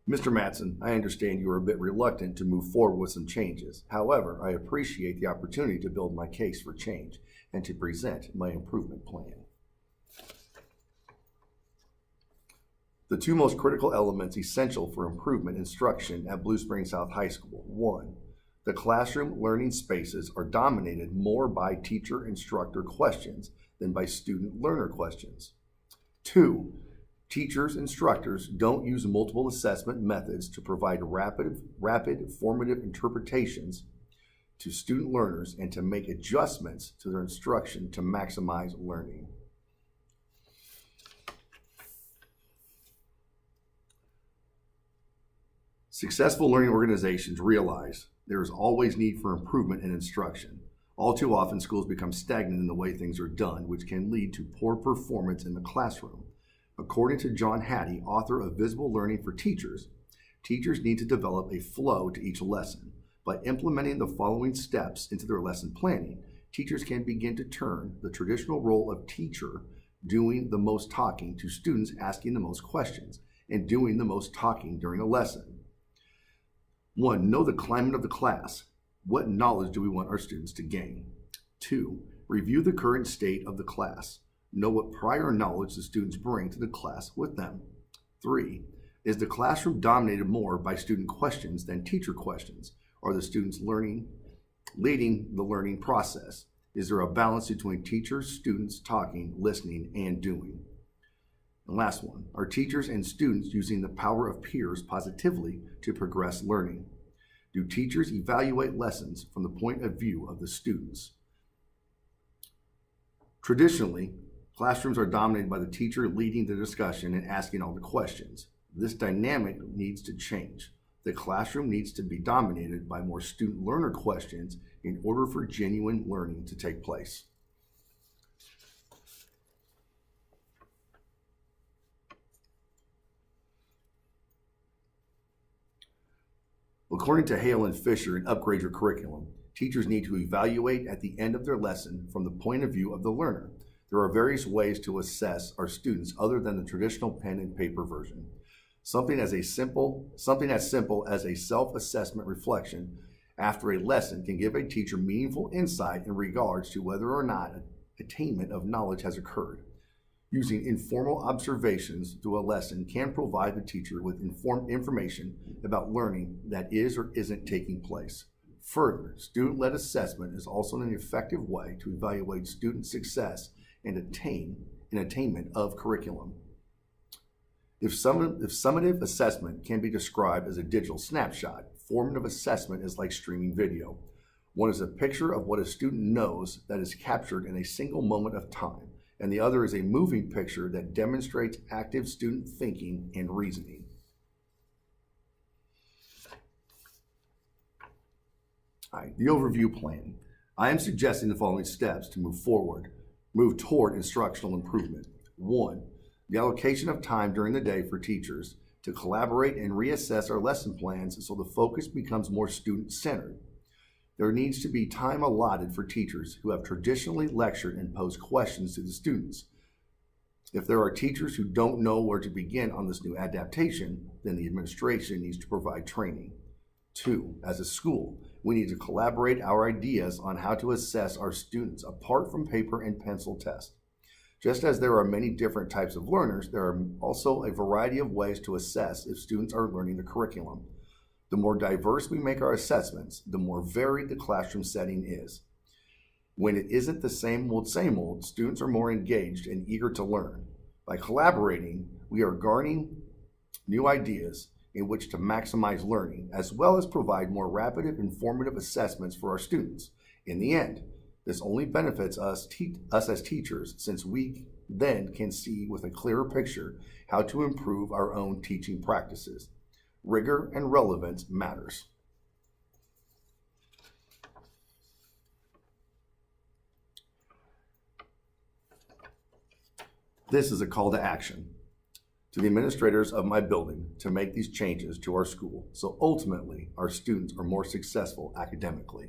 Mr. Matson, I understand you are a bit reluctant to move forward with some changes. However, I appreciate the opportunity to build my case for change and to present my improvement plan. The two most critical elements essential for improvement instruction at Blue Spring South High School. 1. The classroom learning spaces are dominated more by teacher-instructor questions than by student-learner questions. 2. Teachers, instructors don't use multiple assessment methods to provide rapid formative interpretations to student learners and to make adjustments to their instruction to maximize learning. Successful learning organizations realize there is always need for improvement in instruction. All too often, schools become stagnant in the way things are done, which can lead to poor performance in the classroom. According to John Hattie, author of Visible Learning for Teachers, teachers need to develop a flow to each lesson. By implementing the following steps into their lesson planning, teachers can begin to turn the traditional role of teacher, doing the most talking, to students asking the most questions and doing the most talking during a lesson. 1. Know the climate of the class. What knowledge do we want our students to gain? 2. Review the current state of the class. Know what prior knowledge the students bring to the class with them. 3. Is the classroom dominated more by student questions than teacher questions? Are the students leading the learning process? Is there a balance between teachers, students talking, listening, and doing? And last one, are teachers and students using the power of peers positively to progress learning? Do teachers evaluate lessons from the point of view of the students? Traditionally, classrooms are dominated by the teacher leading the discussion and asking all the questions. This dynamic needs to change. The classroom needs to be dominated by more student-learner questions in order for genuine learning to take place. According to Hale and Fisher in Upgrade Your Curriculum, teachers need to evaluate at the end of their lesson from the point of view of the learner. There are various ways to assess our students other than the traditional pen and paper version. Something as simple as a self-assessment reflection after a lesson can give a teacher meaningful insight in regards to whether or not attainment of knowledge has occurred. Using informal observations through a lesson can provide the teacher with informed information about learning that is or isn't taking place. Further, student-led assessment is also an effective way to evaluate student success and attainment of curriculum. If summative assessment can be described as a digital snapshot, formative assessment is like streaming video. One is a picture of what a student knows that is captured in a single moment of time, and the other is a moving picture that demonstrates active student thinking and reasoning. All right, the overview plan. I am suggesting the following steps to move toward instructional improvement. 1. The allocation of time during the day for teachers to collaborate and reassess our lesson plans so the focus becomes more student-centered. There needs to be time allotted for teachers who have traditionally lectured and posed questions to the students. If there are teachers who don't know where to begin on this new adaptation, then the administration needs to provide training. 2, as a school, we need to collaborate our ideas on how to assess our students apart from paper and pencil tests. Just as there are many different types of learners, there are also a variety of ways to assess if students are learning the curriculum. The more diverse we make our assessments, the more varied the classroom setting is. When it isn't the same old, students are more engaged and eager to learn. By collaborating, we are garnering new ideas in which to maximize learning, as well as provide more rapid and informative assessments for our students. In the end, this only benefits us as teachers, since we then can see with a clearer picture how to improve our own teaching practices. Rigor and relevance matters. This is a call to action to the administrators of my building to make these changes to our school so ultimately our students are more successful academically.